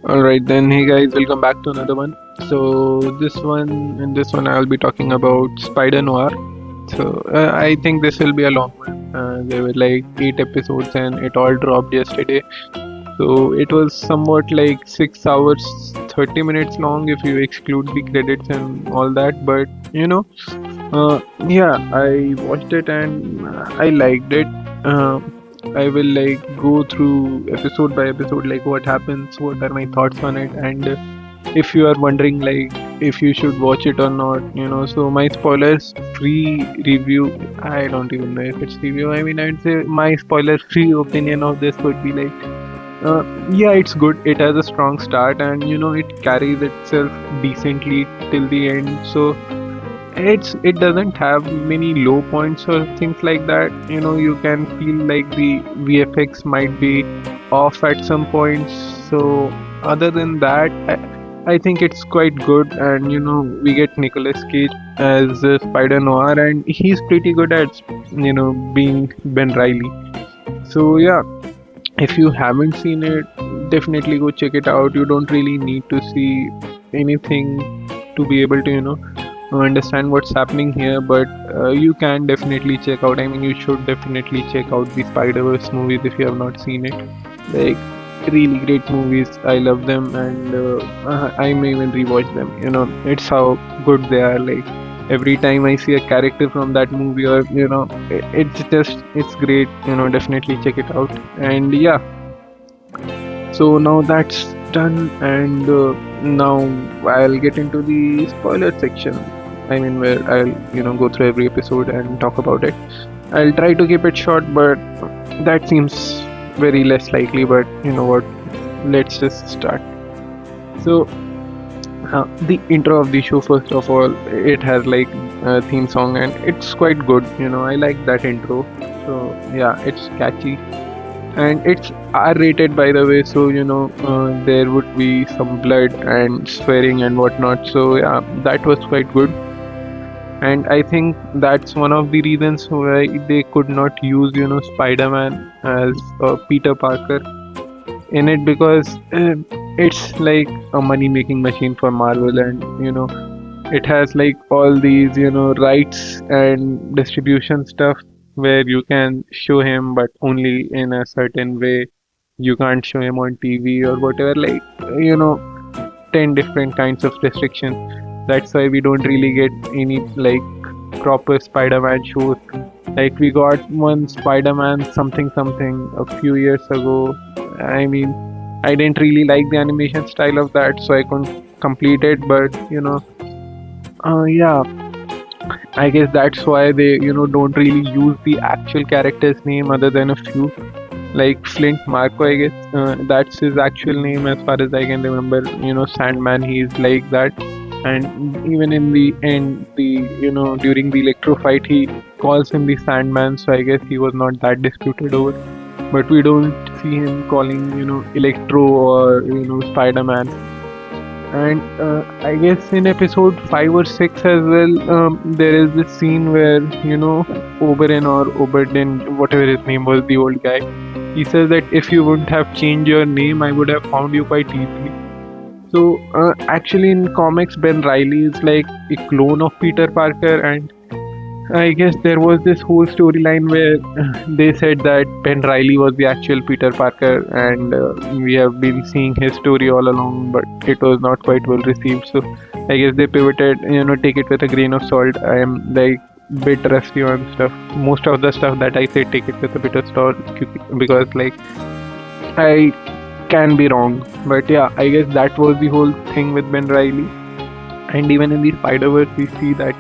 Alright then, hey guys, welcome back to another one. In this one, I'll be talking about Spider Noir. I think this will be a long one. There were like 8 episodes and it all dropped yesterday. So it was somewhat like 6 hours, 30 minutes long if you exclude the credits and all that. But yeah, I watched it and I liked it. I will like go through episode by episode, like what happens, what are my thoughts on it, and if you are wondering like if you should watch it or not. So my spoilers free review. I don't even know if it's review. I mean, I'd say my spoiler free opinion of this would be like, yeah, it's good. It has a strong start, and it carries itself decently till the end. So it doesn't have many low points or things like that. You can feel like the VFX might be off at some points. So other than that, I think it's quite good. And we get Nicolas Cage as Spider Noir, and he's pretty good at being Ben Riley. So yeah, if you haven't seen it, definitely go check it out. You don't really need to see anything to be able to understand what's happening here, but you can definitely check out. I mean, you should definitely check out the Spider-Verse movies if you have not seen it. Like, really great movies. I love them, and I may even rewatch them. It's how good they are. Like, every time I see a character from that movie, or it's great. Definitely check it out. And yeah, so now that's done, and now I'll get into the spoiler section. I mean, where I'll go through every episode and talk about it. I'll try to keep it short, but that seems very less likely. But you know what? Let's just start. So the intro of the show, first of all, it has like a theme song, and it's quite good. I like that intro. So yeah, it's catchy and it's R-rated, by the way. So there would be some blood and swearing and whatnot. So yeah, that was quite good. And I think that's one of the reasons why they could not use Spider-Man as Peter Parker in it, because it's like a money-making machine for Marvel. And it has like all these rights and distribution stuff where you can show him, but only in a certain way. You can't show him on TV or whatever, like 10 different kinds of restrictions. That's why we don't really get any like proper Spider-Man shows. Like, we got one Spider-Man something something a few years ago. I mean, I didn't really like the animation style of that, so I couldn't complete it. But yeah, I guess that's why they don't really use the actual character's name other than a few, like Flint Marco. I guess that's his actual name as far as I can remember. Sandman, he's like that. And even in the end, the during the Electro fight, he calls him the Sandman. So I guess he was not that disputed over. But we don't see him calling Electro or Spider-Man. And I guess in episode 5 or 6 as well, there is this scene where Oberyn or Oberdin, whatever his name was, the old guy, he says that if you wouldn't have changed your name, I would have found you quite easily. So actually in comics, Ben Riley is like a clone of Peter Parker. And I guess there was this whole storyline where they said that Ben Riley was the actual Peter Parker, and we have been seeing his story all along, but it was not quite well received. So I guess they pivoted. Take it with a grain of salt. I am like bit rusty on stuff. Most of the stuff that I say, take it with a bit of salt, because like I can be wrong. But yeah, I guess that was the whole thing with Ben Riley. And even in the Spider-Verse, we see that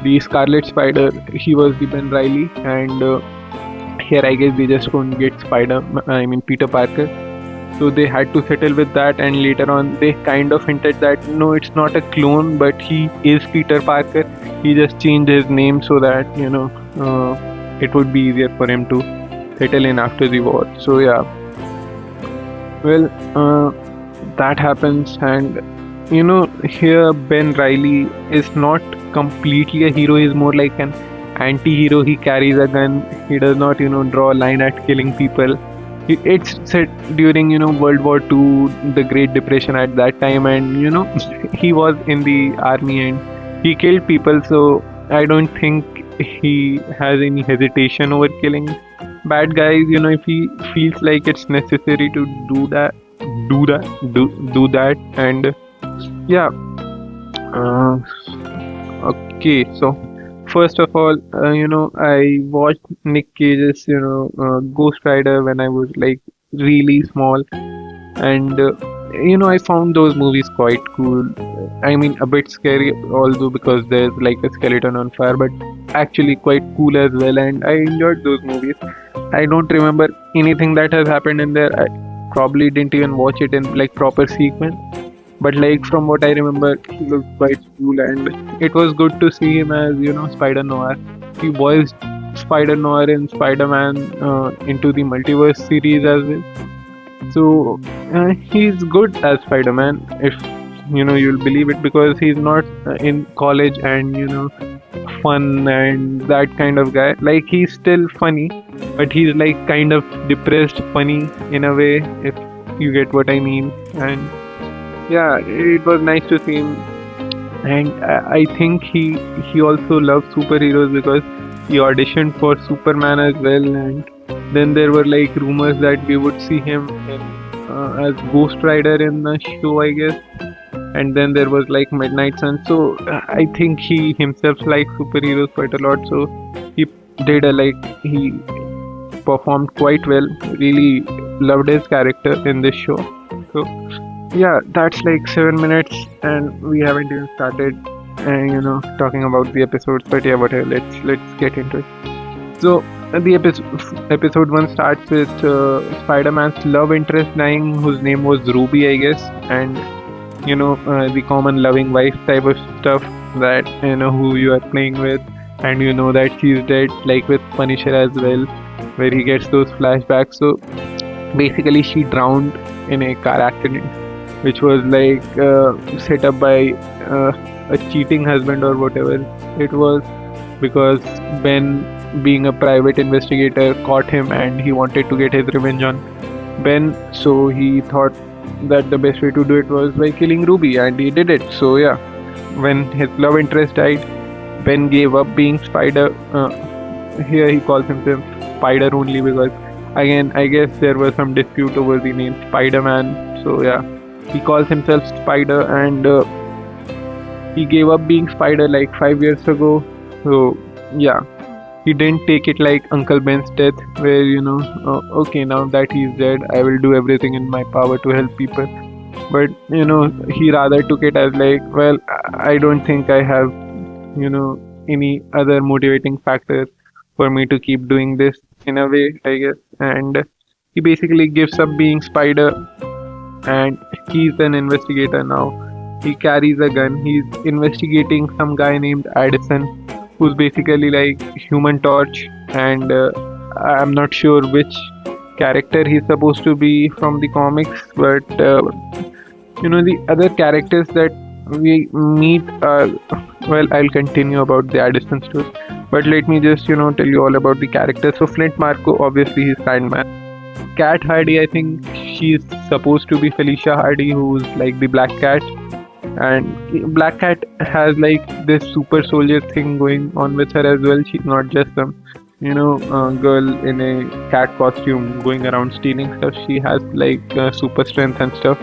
the Scarlet Spider, he was the Ben Riley. And here I guess they just couldn't get Peter Parker. So they had to settle with that, and later on they kind of hinted that no, it's not a clone, but he is Peter Parker. He just changed his name so that it would be easier for him to settle in after the war. So yeah, well, that happens. And here Ben Riley is not completely a hero. He's more like an anti-hero. He carries a gun. He does not draw a line at killing people. It's set during World War II, the Great Depression at that time, and he was in the army and he killed people. So I don't think he has any hesitation over killing bad guys. If he feels like it's necessary to do that, and yeah. Uh, okay, so first of all, I watched Nick Cage's, Ghost Rider when I was like really small, and I found those movies quite cool. I mean, a bit scary, although because there's like a skeleton on fire, but actually quite cool as well, and I enjoyed those movies. I don't remember anything that has happened in there. I probably didn't even watch it in like proper sequence, but like from what I remember, he looked quite cool, and it was good to see him as Spider Noir. He voiced Spider Noir in Spider-Man into the multiverse series as well. So he's good as Spider-Man, if you'll believe it, because he's not in college and fun and that kind of guy. Like he's still funny, but he's like kind of depressed funny in a way, if you get what I mean. And yeah, it was nice to see him, and I think he also loves superheroes because he auditioned for Superman as well, and then there were like rumors that we would see him as Ghost Rider in the show, I guess, and then there was like Midnight Sun. So I think he himself likes superheroes quite a lot, so he did a like he performed quite well. Really loved his character in this show. So yeah, that's like 7 minutes, and we haven't even started, talking about the episodes. But yeah, whatever. Let's get into it. So the episode one starts with Spider-Man's love interest dying, whose name was Ruby, I guess, and the common loving wife type of stuff, that who you are playing with, and that she's dead, like with Punisher as well, where he gets those flashbacks. So basically, she drowned in a car accident, which was like set up by a cheating husband or whatever it was, because Ben, being a private investigator, caught him and he wanted to get his revenge on Ben. So he thought that the best way to do it was by killing Ruby, and he did it. So yeah, when his love interest died, Ben gave up being Spider. Here he calls himself Spider only because, again, I guess there was some dispute over the name Spider-Man. So yeah, he calls himself Spider, and he gave up being Spider like 5 years ago. So yeah, he didn't take it like Uncle Ben's death, where okay, now that he's dead, I will do everything in my power to help people. But he rather took it as like, well, I don't think I have any other motivating factor for me to keep doing this, in a way, I guess. And he basically gives up being Spider, and he's an investigator now. He carries a gun. He's investigating some guy named Addison, who's basically like Human Torch, and I'm not sure which character he's supposed to be from the comics, but the other characters that we meet are, well, I'll continue about the Addison story, but let me just tell you all about the characters. So Flint Marco, obviously he's Sandman. Cat Hardy, I think she's supposed to be Felicia Hardy, who's like the Black Cat, and Black Cat has like this super soldier thing going on with her as well. She's not just some girl in a cat costume going around stealing stuff. She has like super strength and stuff,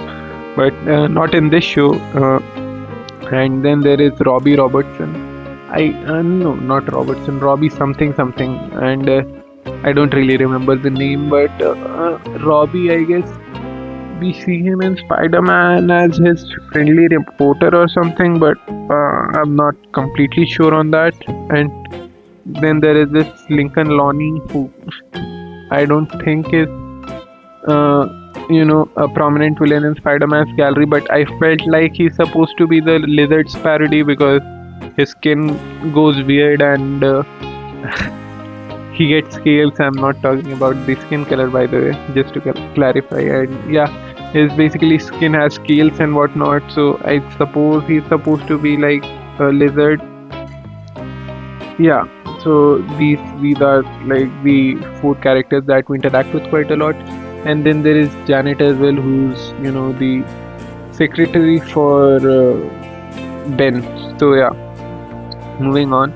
but not in this show. And then there is Robbie Robertson. No, not Robertson, Robbie something something, and I don't really remember the name, but Robbie, I guess we see him in Spider-Man as his friendly reporter or something, but I'm not completely sure on that. And then there is this Lincoln Lonnie, who I don't think is a prominent villain in Spider-Man's gallery, but I felt like he's supposed to be the Lizard's parody because his skin goes weird and he gets scales. I'm not talking about the skin color, by the way, just to clarify. And yeah, his basically skin has scales and whatnot, so I suppose he's supposed to be like a lizard. Yeah, so these are like the four characters that we interact with quite a lot. And then there is Janet as well, who's the secretary for Ben. So yeah, moving on.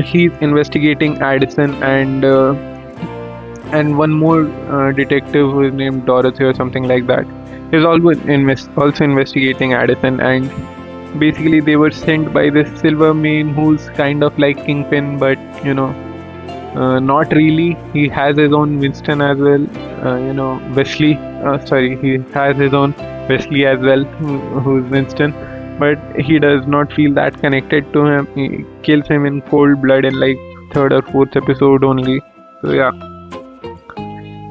He's investigating Addison and one more detective who is named Dorothy or something like that. Is also investigating Addison, and basically they were sent by this Silvermane, who's kind of like Kingpin, but not really. He has his own Winston as well. Wesley. Sorry, he has his own Wesley as well, who's Winston. But he does not feel that connected to him. He kills him in cold blood in like third or fourth episode only. So yeah,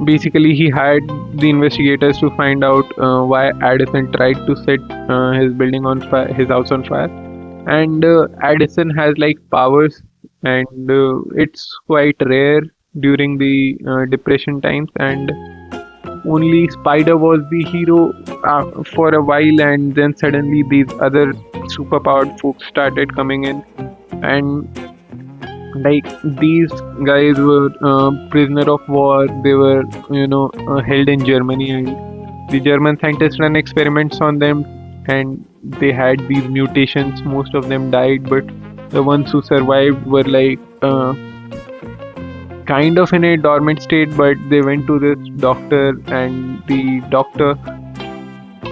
basically he hired the investigators to find out why Addison tried to set his building on fire, his house on fire. And Addison has like powers, and it's quite rare during the depression times, and only Spider was the hero for a while, and then suddenly these other superpowered folks started coming in, and like these guys were prisoner of war. They were held in Germany, and the German scientists ran experiments on them, and they had these mutations. Most of them died, but the ones who survived were like kind of in a dormant state. But they went to this doctor, and the doctor,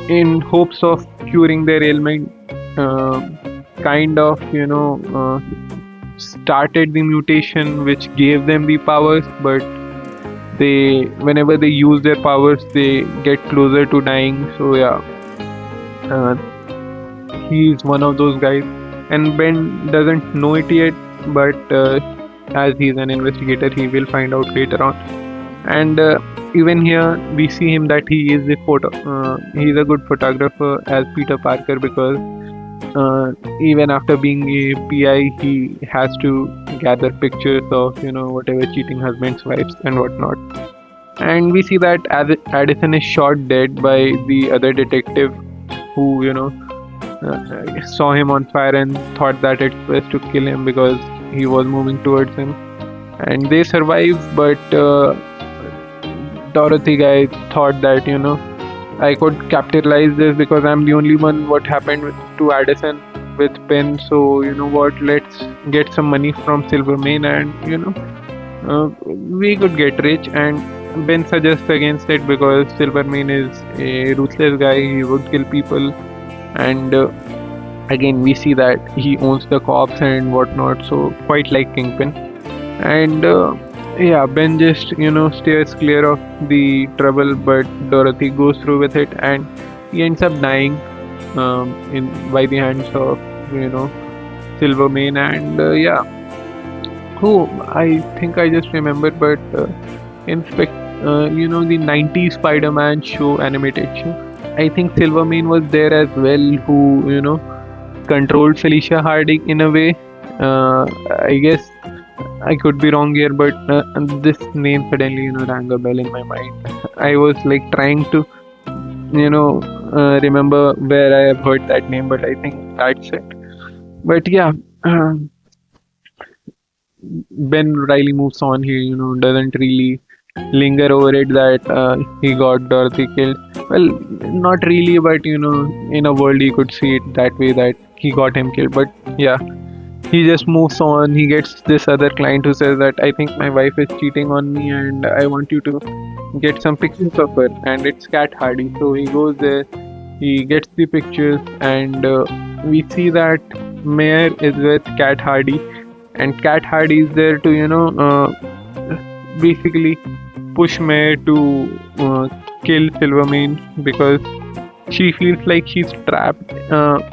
in hopes of curing their ailment, kind of started the mutation which gave them the powers. But they, whenever they use their powers, they get closer to dying. So yeah, uh, he's one of those guys, and Ben doesn't know it yet, but as he's an investigator, he will find out later on. And even here we see him that he is a he's a good photographer as Peter Parker, because even after being a PI, he has to gather pictures of whatever cheating husbands, wives, and whatnot. And we see that Addison is shot dead by the other detective, who saw him on fire and thought that it's best to kill him because he was moving towards him. And they survived, but Dorothy guy thought that I could capitalize this because I'm the only one what happened to Addison with Ben. So what, let's get some money from Silvermane, and we could get rich. And Ben suggests against it because Silvermane is a ruthless guy. He would kill people, and again we see that he owns the cops and whatnot, so quite like Kingpin. And yeah, Ben just steers clear of the trouble, but Dorothy goes through with it, and he ends up dying in by the hands of Silvermane. And yeah, oh, I think I just remembered, but the 90s Spider-Man show, animated show, I think Silvermane was there as well, who controlled Felicia Hardy in a way. I guess I could be wrong here, but this name suddenly rang a bell in my mind. I was like trying to remember where I have heard that name, but I think that's it. But yeah, Ben Riley moves on. He doesn't really linger over it that he got Dorothy killed. Well, not really, but in a world you could see it that way, that he got him killed. But yeah, he just moves on. He gets this other client who says that I think my wife is cheating on me, and I want you to get some pictures of her, and it's Cat Hardy. So he goes there, he gets the pictures, and we see that Mayor is with Cat Hardy, and Cat Hardy is there to basically push Mayor to kill Silvermane, because she feels like she's trapped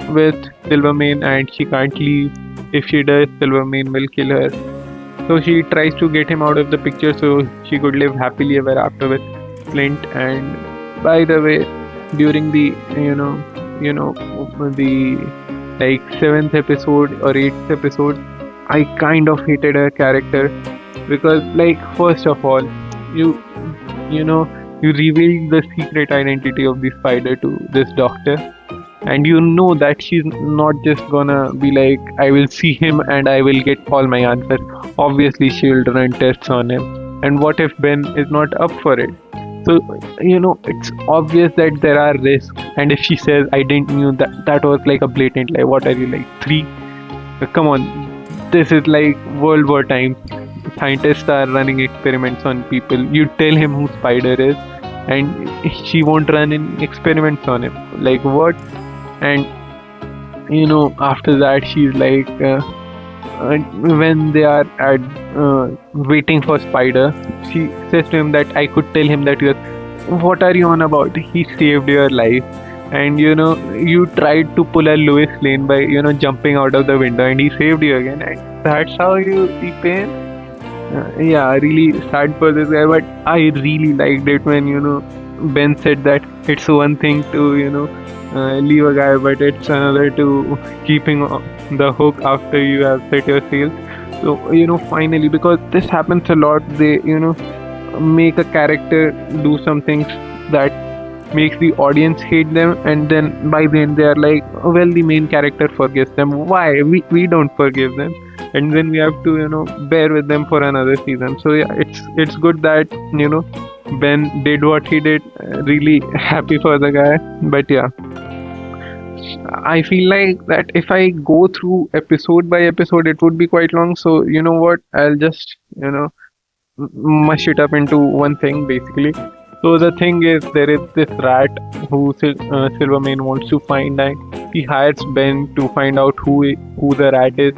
with Silvermane and she can't leave. If she does, Silvermane will kill her. So she tries to get him out of the picture so she could live happily ever after with Flint. And by the way, during the the like 7th episode or 8th episode, I kind of hated her character, because like, first of all, you revealed the secret identity of the spider to this doctor, and that she's not just gonna be like, I will see him and I will get all my answers. Obviously she will run tests on him, and what if Ben is not up for it? So So it's obvious that there are risks, and if she says I didn't knew, that was like a blatant lie. What are you, like, three? Come on, this is like World War time. Scientists are running experiments on people. You tell him who Spider is, and she won't run in experiments on him. Like, what? And after that, she's like, when they are at waiting for Spider, she says to him that I could tell him that you're. What are you on about? He saved your life, and you tried to pull a Lois Lane by jumping out of the window, and he saved you again, and that's how you repay him. Yeah, really sad for this guy, but I really liked it when Ben said that it's one thing to leave a guy, but it's another to keeping the hook after you have set your sails. So finally, because this happens a lot, they make a character do some things that makes the audience hate them, and then by the end they are like, oh, well, the main character forgives them. Why we don't forgive them? And then we have to bear with them for another season. So yeah, it's good that Ben did what he did. Really happy for the guy. But yeah, I feel like that if I go through episode by episode, it would be quite long. So you know what, I'll just mush it up into one thing basically. So the thing is, there is this rat who Silvermane wants to find, and he hires Ben to find out who the rat is.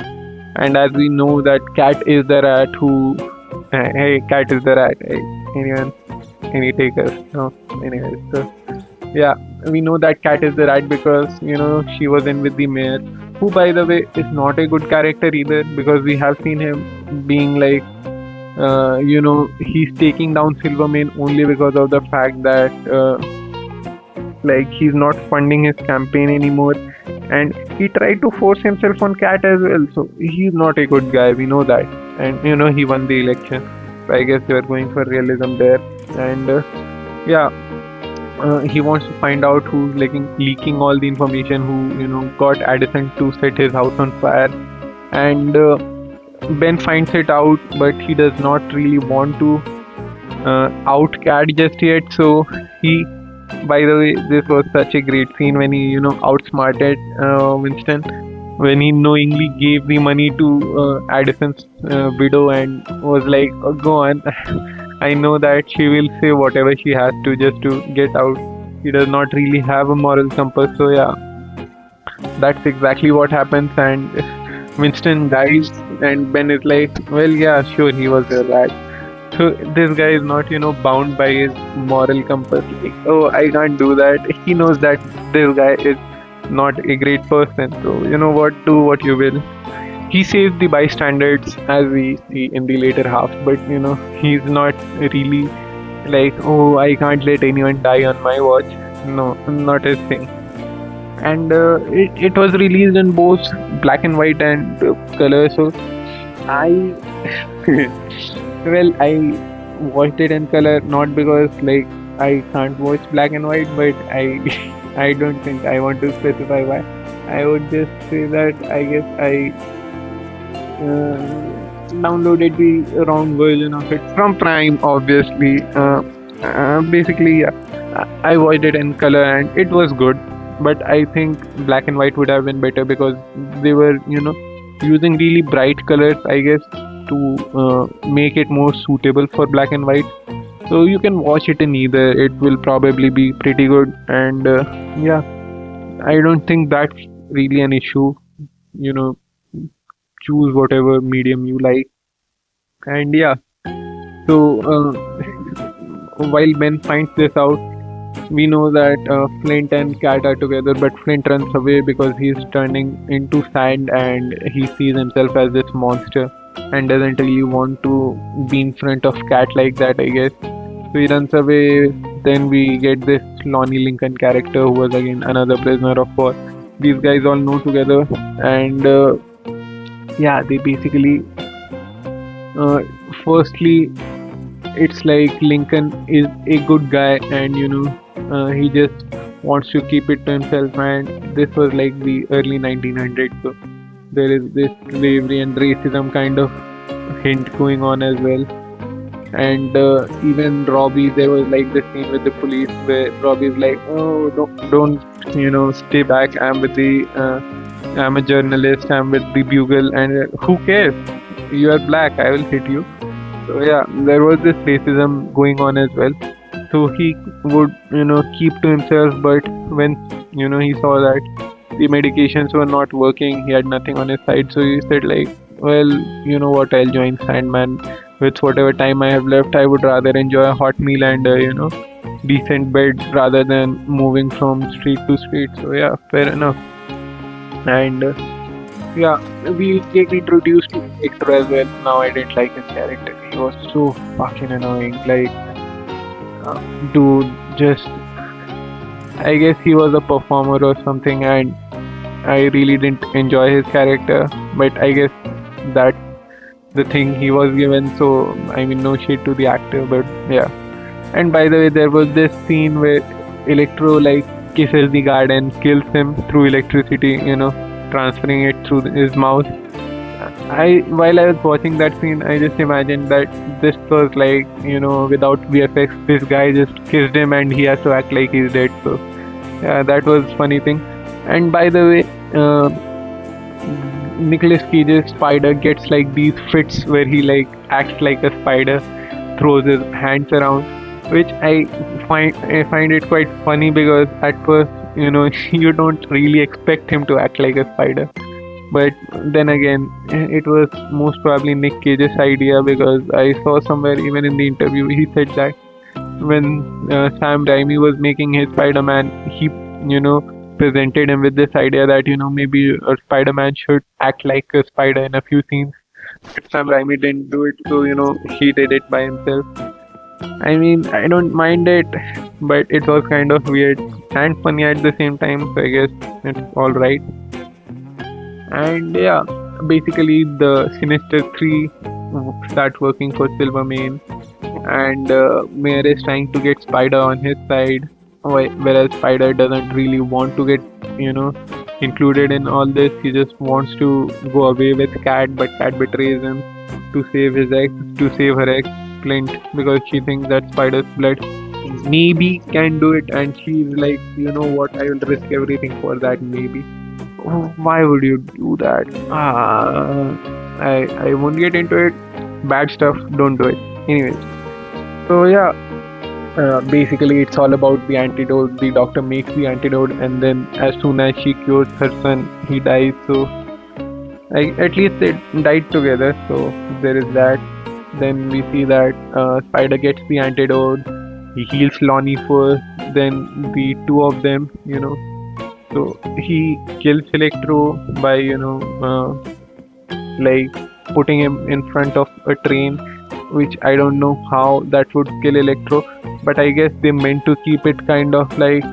And as we know that Cat is the rat who, hey, Cat is the rat. Hey, anyone, any takers? No, anyways. So yeah, we know that Cat is the rat because she was in with the mayor, who by the way is not a good character either, because we have seen him being like, he's taking down Silvermane only because of the fact that like he's not funding his campaign anymore, and he tried to force himself on Cat as well. So he's not a good guy, we know that. And he won the election, so I guess they were going for realism there. And yeah, he wants to find out who's leaking all the information, who got Addison to set his house on fire. And Ben finds it out, but he does not really want to out Cat just yet. So he, by the way, this was such a great scene when he outsmarted Winston, when he knowingly gave the money to Addison's widow and was like, oh, go on. I know that she will say whatever she has to just to get out. He does not really have a moral compass. So yeah, that's exactly what happens. And Winston dies, and Ben is like, well, yeah, sure, he was a rat. So this guy is not bound by his moral compass, like, oh, I can't do that. He knows that this guy is not a great person, so what, do what you will. He saves the bystanders, as we see in the later half, but he's not really like, oh, I can't let anyone die on my watch. No, not his thing. And it was released in both black and white and color. So I well, I watched it in color, not because like I can't watch black and white, but I don't think I want to specify why. I would just say that I guess I downloaded the wrong version of it from Prime, obviously. Basically, yeah, I watched it in color and it was good, but I think black and white would have been better because they were using really bright colors, I guess, to make it more suitable for black and white. So you can watch it in either, it will probably be pretty good. And yeah, I don't think that's really an issue. Choose whatever medium you like. And yeah, so while Ben finds this out, we know that Flint and Cat are together, but Flint runs away because he's turning into sand and he sees himself as this monster and doesn't really want to be in front of Cat like that, I guess. So he runs away. Then we get this Lonnie Lincoln character who was again another prisoner of war. These guys all know together, and yeah, they basically firstly, it's like Lincoln is a good guy, and he just wants to keep it to himself. And this was like the early 1900s, so there is this slavery and racism kind of hint going on as well. And even Robbie, there was like the scene with the police where Robbie's like, "Oh, don't, stay back. I'm a journalist. I'm with the Bugle, and who cares? You are black. I will hit you." So yeah, there was this racism going on as well. So he would, keep to himself. But when, he saw that the medications were not working, he had nothing on his side. So he said like, well, you know what? I'll join Sandman. With whatever time I have left, I would rather enjoy a hot meal and decent bed rather than moving from street to street. So yeah, fair enough. And yeah, we get introduced to Victor as well. Now I didn't like his character. He was so fucking annoying. Like, dude, just I guess he was a performer or something, and I really didn't enjoy his character. But I guess that's the thing he was given. So I mean, no shade to the actor, but yeah. And by the way, there was this scene where Electro like kisses the guard and kills him through electricity, transferring it through his mouth. While I was watching that scene, I just imagined that this was like, without VFX, this guy just kissed him and he has to act like he's dead. So yeah, that was funny thing. And by the way, Nicolas Cage's spider gets like these fits where he like acts like a spider, throws his hands around, which I find it quite funny because at first, you don't really expect him to act like a spider. But then again, it was most probably Nick Cage's idea because I saw somewhere even in the interview he said that when Sam Raimi was making his Spider-Man, he presented him with this idea that maybe a Spider-Man should act like a spider in a few scenes. But Sam Raimi didn't do it, so he did it by himself. I mean, I don't mind it, but it was kind of weird and funny at the same time, so I guess it's alright. And yeah, basically the Sinister 3 start working for Silvermane, and Mayor is trying to get Spider on his side, whereas Spider doesn't really want to get, included in all this. He just wants to go away with Cat, but Cat betrays him to save her ex, Clint, because she thinks that Spider's blood maybe can do it, and she's like, you know what, I will risk everything for that maybe. Oh, why would you do that? I won't get into it. Bad stuff, don't do it. Anyways, so yeah, basically it's all about the antidote. The doctor makes the antidote, and then as soon as she cures her son, he dies. So at least they died together. So there is that. Then we see that Spider gets the antidote. He heals Lonnie first. Then the two of them, so he kills Electro by like putting him in front of a train, which I don't know how that would kill Electro, but I guess they meant to keep it kind of like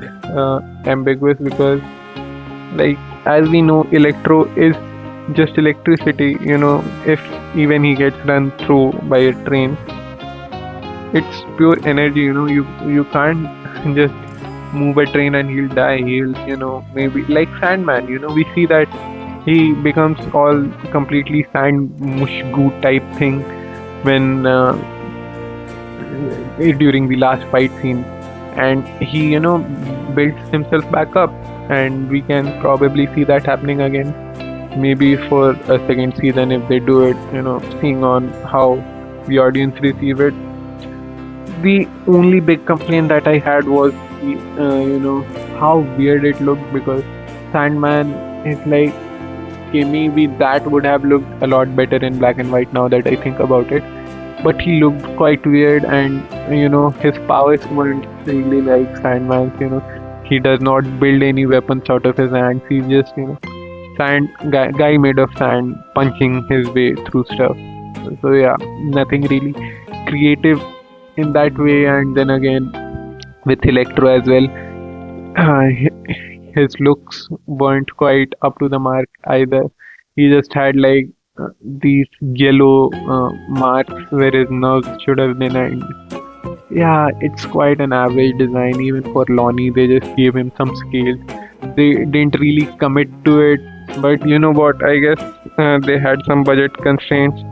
ambiguous because, like, as we know, Electro is just electricity. If even he gets run through by a train, it's pure energy. You can't just move a train and he'll die. He'll maybe like Sandman. We see that he becomes all completely sand mush goo type thing when during the last fight scene, and he builds himself back up, and we can probably see that happening again, maybe for a second season if they do it, seeing on how the audience receive it. The only big complaint that I had was how weird it looked, because Sandman is like, okay, maybe that would have looked a lot better in black and white now that I think about it, but he looked quite weird, and his powers weren't really like Sandman's. He does not build any weapons out of his hands. He's just sand guy made of sand punching his way through stuff. So yeah, nothing really creative in that way. And then again with Electro as well, his looks weren't quite up to the mark either. He just had like these yellow marks where his nose should have been, and yeah, it's quite an average design. Even for Lonnie, they just gave him some scales. They didn't really commit to it, but you know what, I guess they had some budget constraints.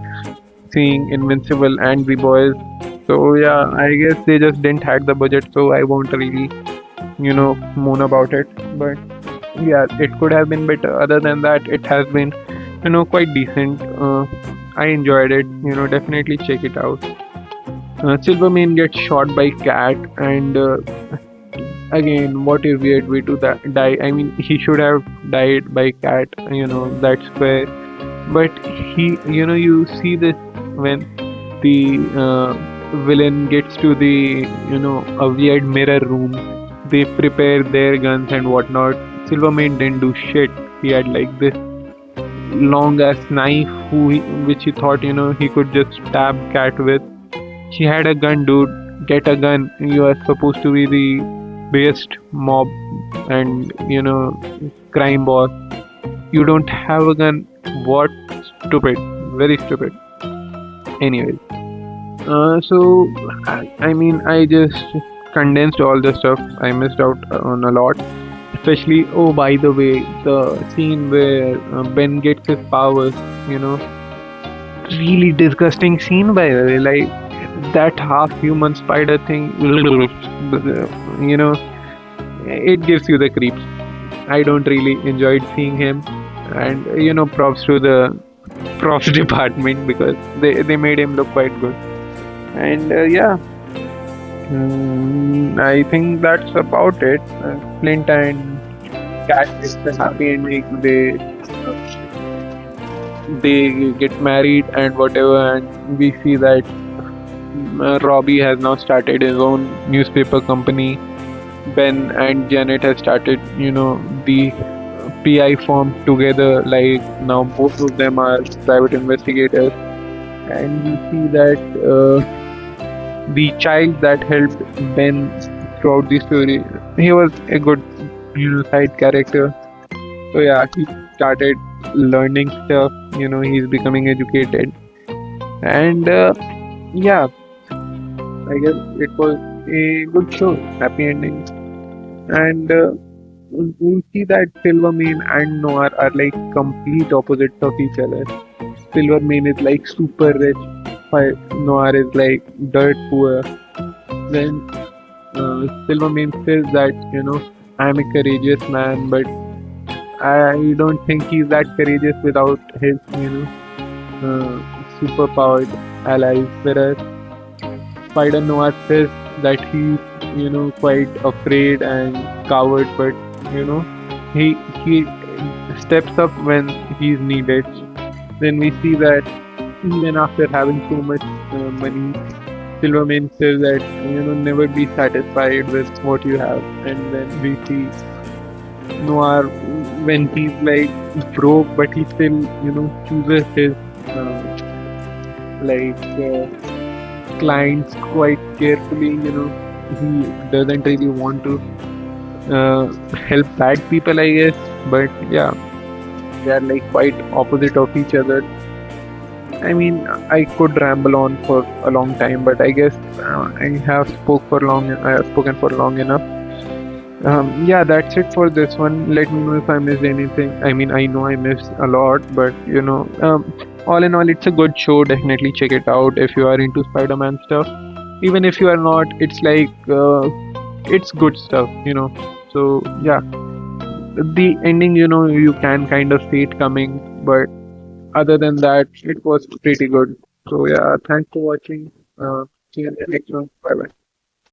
Seeing Invincible and The Boys, So yeah, I guess they just didn't had the budget, so I won't really, moan about it. But yeah, it could have been better. Other than that, it has been, quite decent. I enjoyed it. Definitely check it out. Silvermane gets shot by cat, and again, what a weird way to die. I mean, he should have died by cat. That's fair. But you see this when the villain gets to the a weird mirror room. They prepare their guns and whatnot. Silvermane didn't do shit. He had like this long ass knife which he thought he could just stab cat with. He had a gun, dude. Get a gun. You are supposed to be the biggest mob and crime boss. You don't have a gun. What? Stupid. Very stupid. Anyways, I mean, I just condensed all the stuff. I missed out on a lot. Especially, oh, by the way, the scene where Ben gets his powers, you know, really disgusting scene, by the way. Like, that half human spider thing, you know, it gives you the creeps. I don't really enjoyed seeing him, and props to the props department because they made him look quite good. And yeah, I think that's about it. Flint and Cat, it's a happy ending. They get married and whatever, and we see that Robbie has now started his own newspaper company. Ben and Janet has started, the PI firm together. Like now, both of them are private investigators, and we see that the child that helped Ben throughout the story, he was a good, side character. So yeah, he started learning stuff. He's becoming educated, and yeah, I guess it was a good show, happy ending. And we see that Silvermane and Noir are like complete opposites of each other. Silvermane is like super rich, while Noir is like dirt poor. Then Silvermane says that I'm a courageous man, but I don't think he's that courageous without his superpowered allies. Whereas Spider Noir says that he's quite afraid and coward, but he steps up when he's needed. Then we see that even after having so much money, Silvermane says that never be satisfied with what you have. And then we see Noir when he's like broke, but he still chooses his like clients quite carefully. He doesn't really want to help bad people, I guess. But yeah, they are like quite opposite of each other. I mean, I could ramble on for a long time, but I guess I have spoken for long enough. Yeah, that's it for this one. Let me know if I missed anything. I mean, I know I missed a lot, but all in all, it's a good show. Definitely check it out if you are into Spider-Man stuff. Even if you are not, it's like it's good stuff. So yeah, the ending, you can kind of see it coming, but other than that, it was pretty good. So yeah, thanks for watching. See you in the next one. Bye bye.